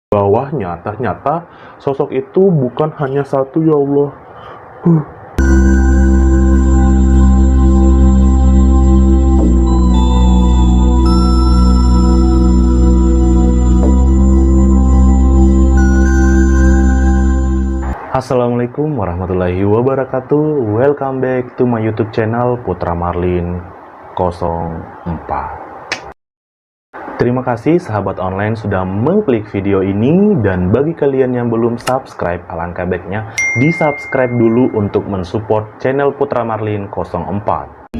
Bawahnya ternyata sosok itu bukan hanya satu, ya Allah. Huh. Assalamualaikum warahmatullahi wabarakatuh. Welcome back to my YouTube channel Putra Marlin 04. Terima kasih sahabat online sudah mengklik video ini, dan bagi kalian yang belum subscribe, alangkah baiknya di subscribe dulu untuk mensupport channel Putra Marlin 04.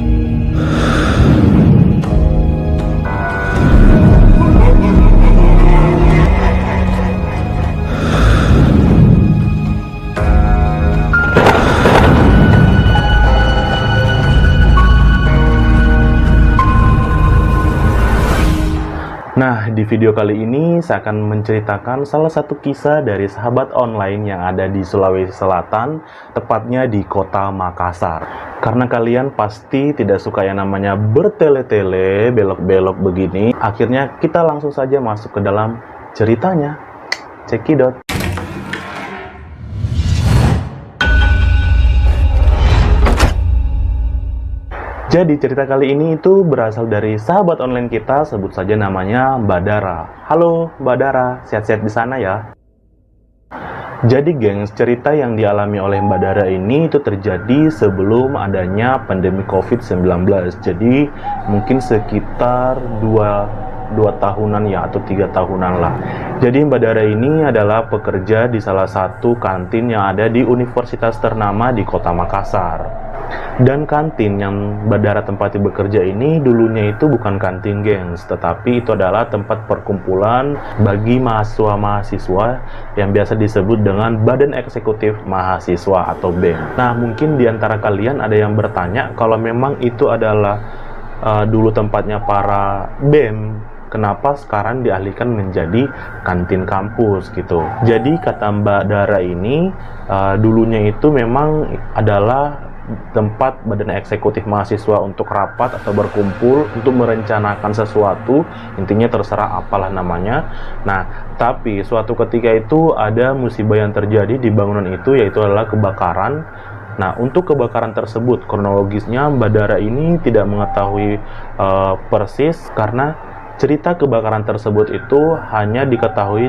Nah, di video kali ini saya akan menceritakan salah satu kisah dari sahabat online yang ada di Sulawesi Selatan, tepatnya di kota Makassar. Karena kalian pasti tidak suka yang namanya bertele-tele, belok-belok begini, akhirnya kita langsung saja masuk ke dalam ceritanya. Cekidot. Jadi cerita kali ini itu berasal dari sahabat online kita, sebut saja namanya Mbak Dara. Halo Mbak Dara, sehat-sehat di sana ya? Jadi gengs, cerita yang dialami oleh Mbak Dara ini itu terjadi sebelum adanya pandemi COVID-19. Jadi mungkin sekitar 2 tahunan ya, atau 3 tahunan lah. Jadi Mbak Dara ini adalah pekerja di salah satu kantin yang ada di universitas ternama di kota Makassar. Dan kantin yang Mbak Dara tempati bekerja ini dulunya itu bukan kantin gengs, tetapi itu adalah tempat perkumpulan bagi mahasiswa-mahasiswa yang biasa disebut dengan Badan Eksekutif Mahasiswa atau BEM. Nah, mungkin di antara kalian ada yang bertanya, kalau memang itu adalah dulu tempatnya para BEM, kenapa sekarang dialihkan menjadi kantin kampus gitu. Jadi kata Mbak Dara ini, dulunya itu memang adalah tempat Badan Eksekutif Mahasiswa untuk rapat atau berkumpul untuk merencanakan sesuatu, intinya terserah apalah namanya. Nah, tapi suatu ketika itu ada musibah yang terjadi di bangunan itu, yaitu adalah kebakaran. Nah, untuk kebakaran tersebut, kronologisnya Mbak Dara ini tidak mengetahui persis, karena cerita kebakaran tersebut itu hanya diketahui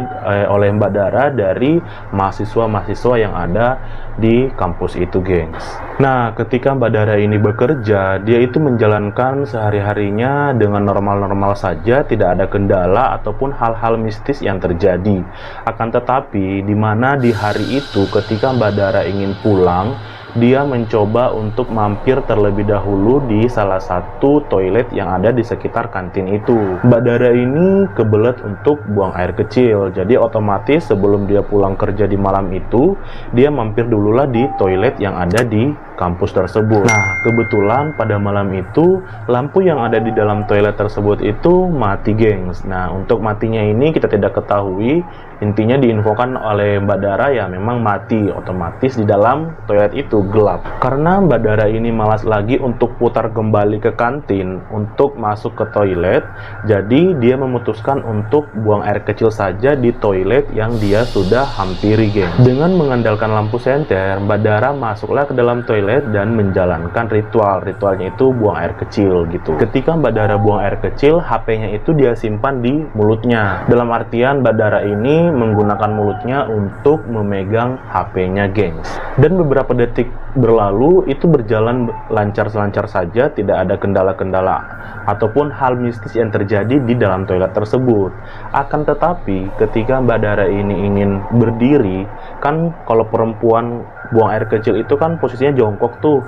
oleh Mbak Dara dari mahasiswa-mahasiswa yang ada di kampus itu, gengs. Nah, ketika Mbak Dara ini bekerja, dia itu menjalankan sehari-harinya dengan normal-normal saja, tidak ada kendala ataupun hal-hal mistis yang terjadi. Akan tetapi, di mana di hari itu ketika Mbak Dara ingin pulang, dia mencoba untuk mampir terlebih dahulu di salah satu toilet yang ada di sekitar kantin itu. Mbak Dara ini kebelet untuk buang air kecil, jadi otomatis sebelum dia pulang kerja di malam itu, dia mampir dululah di toilet yang ada di kampus tersebut. Nah, kebetulan pada malam itu lampu yang ada di dalam toilet tersebut itu mati, gengs. Nah, untuk matinya ini kita tidak ketahui, intinya diinfokan oleh Mbak Dara ya memang mati, otomatis di dalam toilet itu gelap. Karena Mbak Dara ini malas lagi untuk putar kembali ke kantin untuk masuk ke toilet, jadi dia memutuskan untuk buang air kecil saja di toilet yang dia sudah hampiri, geng. Dengan mengandalkan lampu senter, Mbak Dara masuklah ke dalam toilet dan menjalankan ritualnya itu buang air kecil gitu. Ketika Mbak Dara buang air kecil, HP-nya itu dia simpan di mulutnya. Dalam artian Mbak Dara ini menggunakan mulutnya untuk memegang HP-nya, gengs. Dan beberapa detik berlalu, itu berjalan lancar-lancar saja, tidak ada kendala-kendala ataupun hal mistis yang terjadi di dalam toilet tersebut. Akan tetapi ketika Mbak Dara ini ingin berdiri, kan kalau perempuan buang air kecil itu kan posisinya jongkok tuh,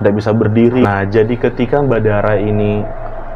tidak bisa berdiri. Nah, jadi ketika Mbak Dara ini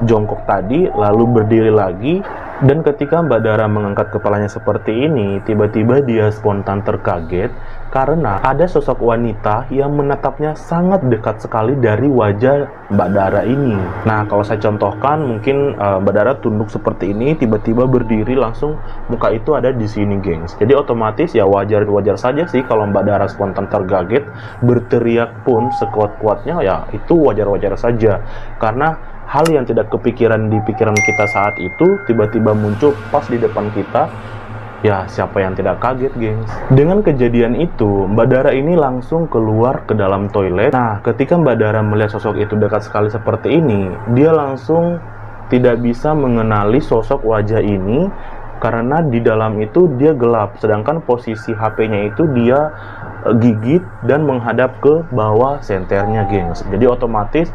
jongkok tadi, lalu berdiri lagi, dan ketika Mbak Dara mengangkat kepalanya seperti ini, tiba-tiba dia spontan terkaget karena ada sosok wanita yang menatapnya sangat dekat sekali dari wajah Mbak Dara ini. Nah, kalau saya contohkan, mungkin Mbak Dara tunduk seperti ini, tiba-tiba berdiri, langsung muka itu ada di sini, gengs. Jadi otomatis ya wajar-wajar saja sih kalau Mbak Dara spontan terkaget, berteriak pun sekuat-kuatnya ya itu wajar-wajar saja. Karena hal yang tidak kepikiran di pikiran kita saat itu tiba-tiba muncul pas di depan kita, Ya, siapa yang tidak kaget, gengs? Dengan kejadian itu, Mbak Dara ini langsung keluar ke dalam toilet. Nah, ketika Mbak Dara melihat sosok itu dekat sekali seperti ini, dia langsung tidak bisa mengenali sosok wajah ini karena di dalam itu dia gelap, sedangkan posisi HP-nya itu dia gigit dan menghadap ke bawah senternya, gengs. Jadi otomatis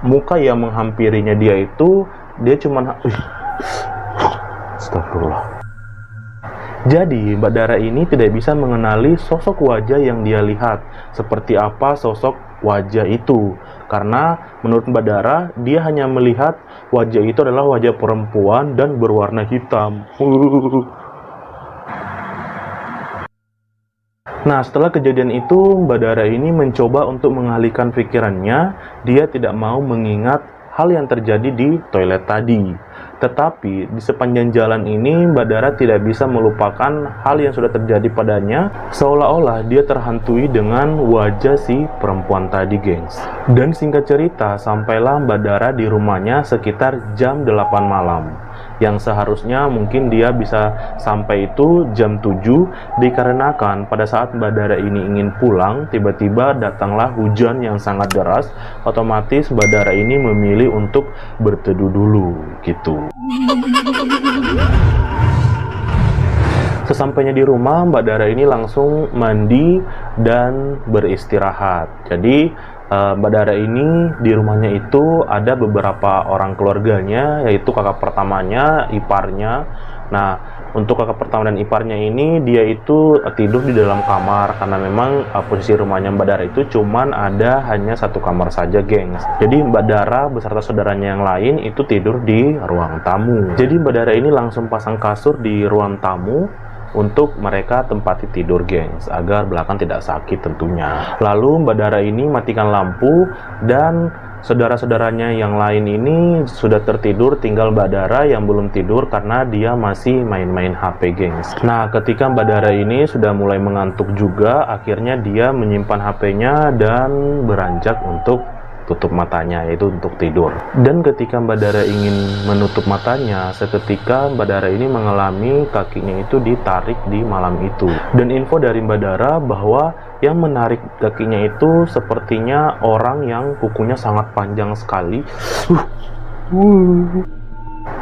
muka yang menghampirinya dia itu, dia cuman astagfirullah. Jadi, Mbak Dara ini tidak bisa mengenali sosok wajah yang dia lihat. Seperti apa sosok wajah itu. Karena menurut Mbak Dara, dia hanya melihat wajah itu adalah wajah perempuan dan berwarna hitam. Nah, setelah kejadian itu, Mbak Dara ini mencoba untuk mengalihkan pikirannya. Dia tidak mau mengingat hal yang terjadi di toilet tadi. Tetapi, di sepanjang jalan ini, Mbak Dara tidak bisa melupakan hal yang sudah terjadi padanya, seolah-olah dia terhantui dengan wajah si perempuan tadi, gengs. Dan singkat cerita, sampailah Mbak Dara di rumahnya sekitar jam 8 malam. Yang seharusnya mungkin dia bisa sampai itu jam 7, dikarenakan pada saat Mbak Dara ini ingin pulang, tiba-tiba datanglah hujan yang sangat deras. Otomatis Mbak Dara ini memilih untuk berteduh dulu, gitu. Sesampainya di rumah, Mbak Dara ini langsung mandi dan beristirahat. Jadi, Mbak Dara ini di rumahnya itu ada beberapa orang keluarganya, yaitu kakak pertamanya, iparnya. Nah, untuk kakak pertama dan iparnya ini, dia itu tidur di dalam kamar, karena memang posisi rumahnya Mbak Dara itu cuman ada hanya satu kamar saja, gengs. Jadi Mbak Dara beserta saudaranya yang lain itu tidur di ruang tamu. Jadi Mbak Dara ini langsung pasang kasur di ruang tamu untuk mereka tempati tidur, gengs, agar belakang tidak sakit tentunya. Lalu Mbak Dara ini matikan lampu dan saudara-saudaranya yang lain ini sudah tertidur, tinggal Mbak Dara yang belum tidur karena dia masih main-main HP, gengs. Nah, ketika Mbak Dara ini sudah mulai mengantuk juga, akhirnya dia menyimpan HP-nya dan beranjak untuk tutup matanya, yaitu untuk tidur. Dan ketika Mbak Dara ingin menutup matanya, seketika Mbak Dara ini mengalami kakinya itu ditarik di malam itu. Dan info dari Mbak Dara bahwa yang menarik kakinya itu sepertinya orang yang kukunya sangat panjang sekali.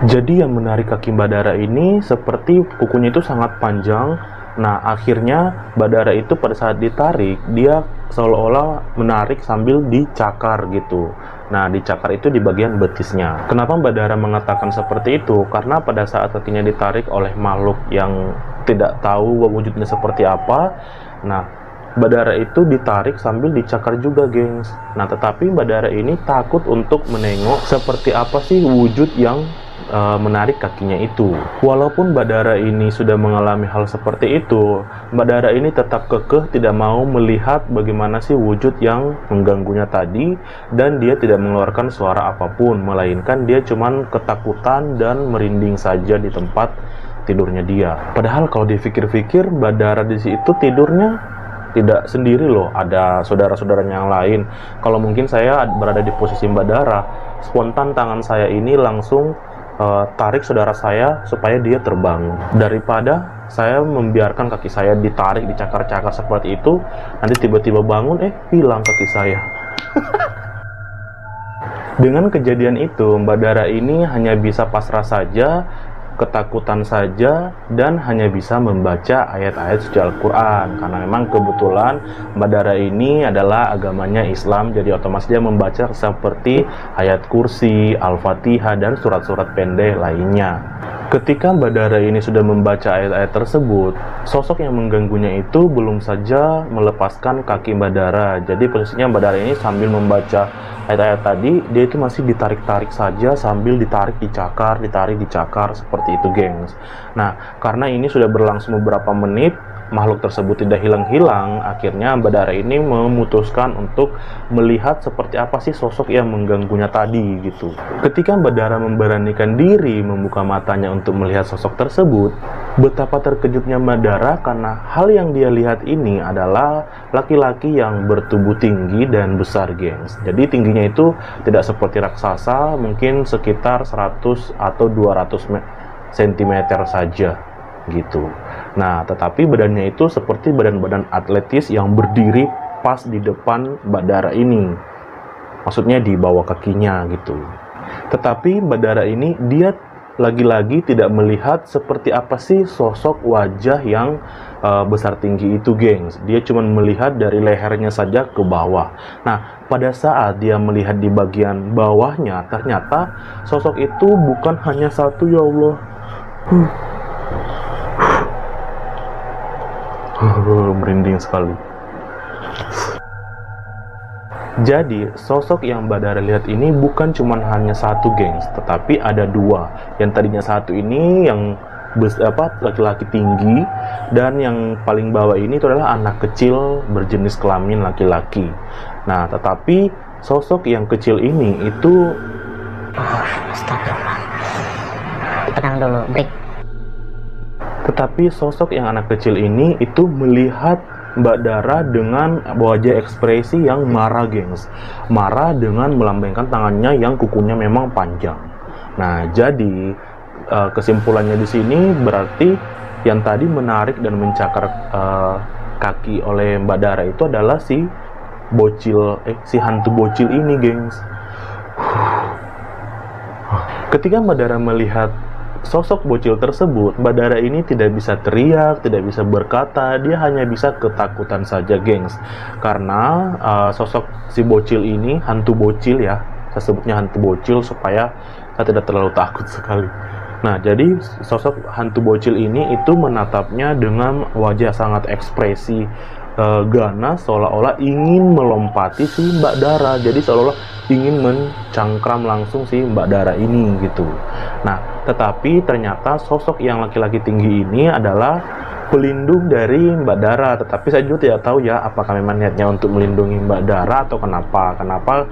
Jadi yang menarik kaki Mbak Dara ini seperti kukunya itu sangat panjang. Nah, akhirnya Mbak Dara itu pada saat ditarik, dia seolah-olah menarik sambil dicakar gitu. Nah, dicakar itu di bagian betisnya. Kenapa Mbak Dara mengatakan seperti itu? Karena pada saat kakinya ditarik oleh makhluk yang tidak tahu wujudnya seperti apa, nah, Mbak Dara itu ditarik sambil dicakar juga, gengs. Nah, tetapi Mbak Dara ini takut untuk menengok seperti apa sih wujud yang menarik kakinya itu. Walaupun Mbak Dara ini sudah mengalami hal seperti itu, Mbak Dara ini tetap kekeh tidak mau melihat bagaimana sih wujud yang mengganggunya tadi, dan dia tidak mengeluarkan suara apapun, melainkan dia cuman ketakutan dan merinding saja di tempat tidurnya dia. Padahal kalau dipikir-pikir, Mbak Dara di situ tidurnya tidak sendiri loh, ada saudara-saudaranya yang lain. Kalau mungkin saya berada di posisi Mbak Dara, spontan tangan saya ini langsung tarik saudara saya supaya dia terbangun, daripada saya membiarkan kaki saya ditarik, dicakar-cakar seperti itu, nanti tiba-tiba bangun, hilang kaki saya. Dengan kejadian itu, Mbak Dara ini hanya bisa pasrah saja, ketakutan saja, dan hanya bisa membaca ayat-ayat suci Al-Quran, karena memang kebetulan Mbak Dara ini adalah agamanya Islam, jadi otomatis dia membaca seperti ayat kursi, Al-Fatihah, dan surat-surat pendek lainnya. Ketika Mbak Dara ini sudah membaca ayat-ayat tersebut, sosok yang mengganggunya itu belum saja melepaskan kaki Mbak Dara. Jadi posisinya Mbak Dara ini sambil membaca ayat-ayat tadi, dia itu masih ditarik-tarik saja, sambil ditarik dicakar, seperti itu, gengs. Nah, karena ini sudah berlangsung beberapa menit, makhluk tersebut tidak hilang-hilang, akhirnya Mbak Dara ini memutuskan untuk melihat seperti apa sih sosok yang mengganggunya tadi gitu. Ketika Mbak Dara memberanikan diri membuka matanya untuk melihat sosok tersebut, betapa terkejutnya Mbak Dara karena hal yang dia lihat ini adalah laki-laki yang bertubuh tinggi dan besar, gengs. Jadi tingginya itu tidak seperti raksasa, mungkin sekitar 100 atau 200 cm saja. gitu. Nah, tetapi badannya itu seperti badan-badan atletis yang berdiri pas di depan Mbak Dara ini. Maksudnya di bawah kakinya gitu. Tetapi Mbak Dara ini dia lagi-lagi tidak melihat seperti apa sih sosok wajah yang besar tinggi itu, gengs. Dia cuma melihat dari lehernya saja ke bawah. Nah, pada saat dia melihat di bagian bawahnya, ternyata sosok itu bukan hanya satu, ya Allah. Merinding sekali. Jadi, sosok yang Mbak Dara lihat ini bukan cuma hanya satu, gengs, tetapi ada dua. Yang tadinya satu ini yang laki-laki tinggi, dan yang paling bawah ini itu adalah anak kecil berjenis kelamin laki-laki. Nah, tetapi sosok yang kecil ini itu Astagfirullah. Tenang dulu, break. Tetapi sosok yang anak kecil ini itu melihat Mbak Dara dengan wajah ekspresi yang marah, gengs. Marah dengan melambaikan tangannya yang kukunya memang panjang. Nah, jadi kesimpulannya di sini berarti yang tadi menarik dan mencakar kaki oleh Mbak Dara itu adalah si hantu bocil ini, gengs. Ketika Mbak Dara melihat sosok bocil tersebut, Mbak Dara ini tidak bisa teriak, tidak bisa berkata, dia hanya bisa ketakutan saja, gengs. Karena sosok si bocil ini, hantu bocil ya, saya sebutnya hantu bocil supaya saya tidak terlalu takut sekali. Nah, jadi sosok hantu bocil ini itu menatapnya dengan wajah sangat ekspresi ganas, seolah-olah ingin melompati si Mbak Dara. Jadi seolah-olah ingin mencangkram langsung si Mbak Dara ini gitu. Nah, tetapi ternyata sosok yang laki-laki tinggi ini adalah pelindung dari Mbak Dara. Tetapi saya juga tidak tahu ya, apakah memang niatnya untuk melindungi Mbak Dara atau kenapa. Kenapa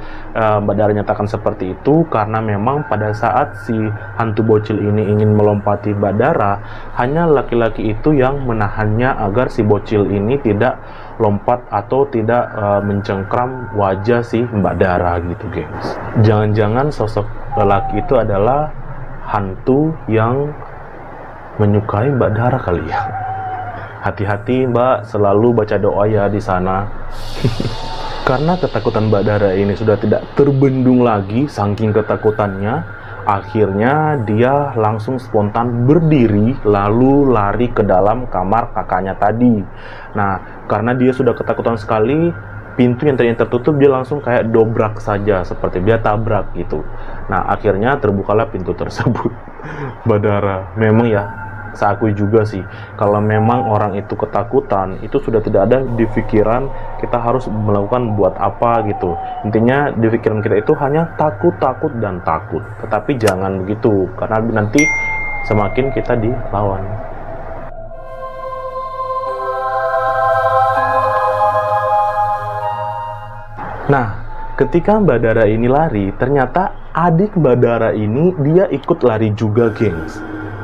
Mbak Dara nyatakan seperti itu? Karena memang pada saat si hantu bocil ini ingin melompati Mbak Dara, hanya laki-laki itu yang menahannya agar si bocil ini tidak lompat atau tidak mencengkram wajah si Mbak Dara gitu, gengs. Jangan-jangan sosok lelaki itu adalah hantu yang menyukai Mbak Dara kali ya. Hati-hati Mbak, selalu baca doa ya di sana. Karena ketakutan Mbak Dara ini sudah tidak terbendung lagi, saking ketakutannya, akhirnya dia langsung spontan berdiri lalu lari ke dalam kamar kakaknya tadi. Nah, karena dia sudah ketakutan sekali, pintu yang tadinya tertutup dia langsung kayak dobrak saja, seperti dia tabrak gitu. Nah, akhirnya terbukalah pintu tersebut. Mbak Dara, memang ya, saya akui juga sih, kalau memang orang itu ketakutan, itu sudah tidak ada di pikiran kita harus melakukan buat apa gitu. Intinya di pikiran kita itu hanya takut, takut, dan takut. Tetapi jangan begitu, karena nanti semakin kita dilawan. Nah, ketika Mbak Dara ini lari, ternyata adik Mbak Dara ini dia ikut lari juga, gengs,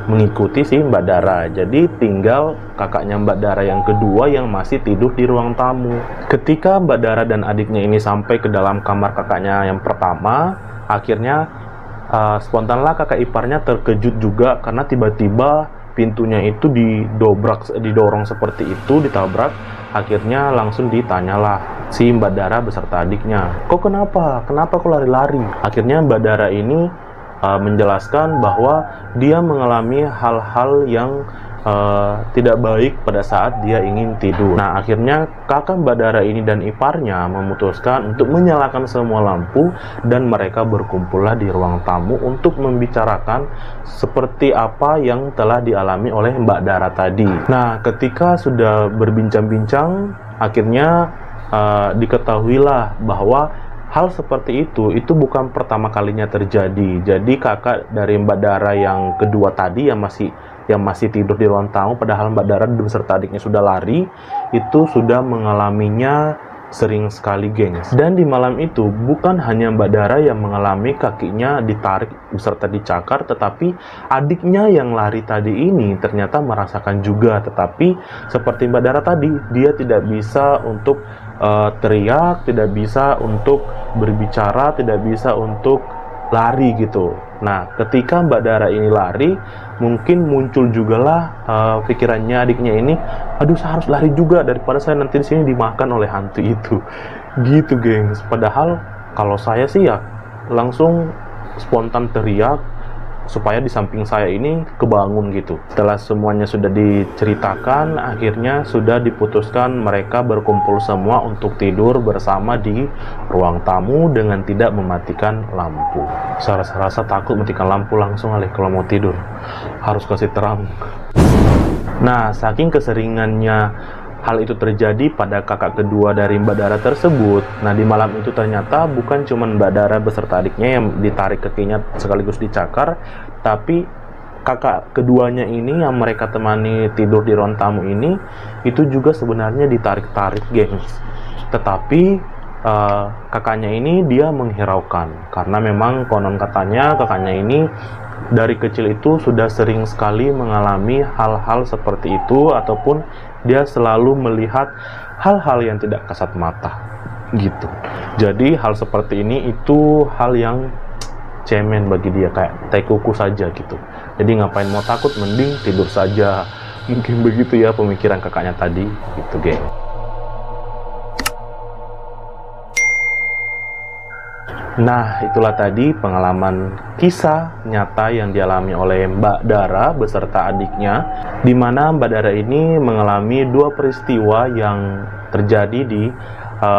mengikuti si Mbak Dara. Jadi tinggal kakaknya Mbak Dara yang kedua yang masih tidur di ruang tamu. Ketika Mbak Dara dan adiknya ini sampai ke dalam kamar kakaknya yang pertama, akhirnya spontanlah kakak iparnya terkejut juga karena tiba-tiba pintunya itu didorong seperti itu, ditabrak. Akhirnya langsung ditanyalah si Mbak Dara beserta adiknya, kok kenapa kok lari-lari? Akhirnya Mbak Dara ini menjelaskan bahwa dia mengalami hal-hal yang tidak baik pada saat dia ingin tidur. Nah, akhirnya kakak Mbak Dara ini dan iparnya memutuskan untuk menyalakan semua lampu dan mereka berkumpullah di ruang tamu untuk membicarakan seperti apa yang telah dialami oleh Mbak Dara tadi. Nah, ketika sudah berbincang-bincang, akhirnya diketahuilah bahwa hal seperti itu bukan pertama kalinya terjadi. Jadi kakak dari Mbak Dara yang kedua tadi yang masih tidur di ruang tamu, padahal Mbak Dara beserta adiknya sudah lari, itu sudah mengalaminya sering sekali, gengs. Dan di malam itu bukan hanya Mbak Dara yang mengalami kakinya ditarik beserta dicakar, tetapi adiknya yang lari tadi ini ternyata merasakan juga. Tetapi seperti Mbak Dara tadi, dia tidak bisa untuk teriak, tidak bisa untuk berbicara, tidak bisa untuk lari gitu. Nah, ketika Mbak Dara ini lari, mungkin muncul jugalah pikirannya adiknya ini, aduh saya harus lari juga daripada saya nanti di sini dimakan oleh hantu itu. Gitu, gengs. Padahal kalau saya sih ya langsung spontan teriak supaya di samping saya ini kebangun gitu. Setelah semuanya sudah diceritakan, akhirnya sudah diputuskan mereka berkumpul semua untuk tidur bersama di ruang tamu dengan tidak mematikan lampu. Saya rasa takut matikan lampu langsung kalau mau tidur. Harus kasih terang. Nah, saking keseringannya hal itu terjadi pada kakak kedua dari Mbak Dara tersebut. Nah, di malam itu ternyata bukan cuma Mbak Dara beserta adiknya yang ditarik kakinya sekaligus dicakar, tapi kakak keduanya ini yang mereka temani tidur di ruang tamu ini, itu juga sebenarnya ditarik-tarik, gengs. Tetapi kakaknya ini dia menghiraukan, karena memang konon katanya kakaknya ini dari kecil itu sudah sering sekali mengalami hal-hal seperti itu, ataupun dia selalu melihat hal-hal yang tidak kasat mata gitu. Jadi hal seperti ini itu hal yang cemen bagi dia, kayak tai kuku saja gitu. Jadi ngapain mau takut, mending tidur saja. Mungkin begitu ya pemikiran kakaknya tadi gitu, geng. Nah, itulah tadi pengalaman kisah nyata yang dialami oleh Mbak Dara beserta adiknya, di mana Mbak Dara ini mengalami dua peristiwa yang terjadi di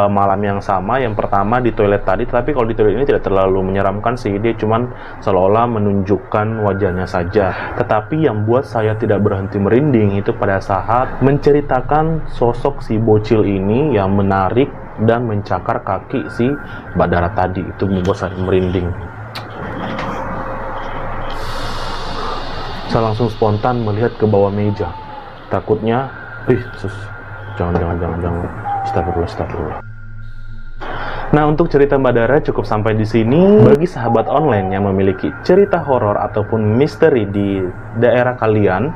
malam yang sama. Yang pertama di toilet tadi, tapi kalau di toilet ini tidak terlalu menyeramkan sih, dia cuman seolah-olah menunjukkan wajahnya saja. Tetapi yang buat saya tidak berhenti merinding itu pada saat menceritakan sosok si bocil ini yang menarik dan mencakar kaki si Mbak Dara tadi. Itu membuat saya merinding. Saya langsung spontan melihat ke bawah meja. Takutnya, jangan. Astagfirullah. Nah, untuk cerita Mbak Dara cukup sampai di sini. Bagi sahabat online yang memiliki cerita horor ataupun misteri di daerah kalian,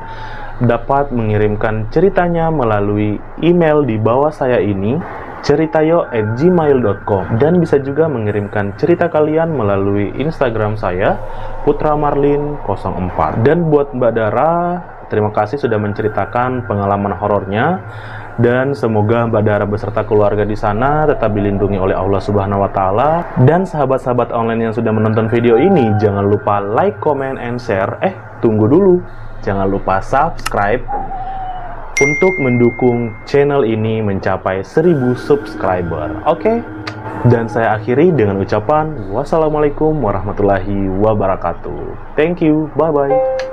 dapat mengirimkan ceritanya melalui email di bawah saya ini, ceritayo@gmail.com, dan bisa juga mengirimkan cerita kalian melalui Instagram saya, putramarlin04. Dan buat Mbak Dara, terima kasih sudah menceritakan pengalaman horornya, dan semoga Mbak Dara beserta keluarga di sana tetap dilindungi oleh Allah Subhanahu wa Ta'ala. Dan sahabat-sahabat online yang sudah menonton video ini, jangan lupa like, comment, and share. Tunggu dulu, jangan lupa subscribe untuk mendukung channel ini mencapai 1000 subscriber. Oke? Dan saya akhiri dengan ucapan wassalamualaikum warahmatullahi wabarakatuh. Thank you, bye-bye.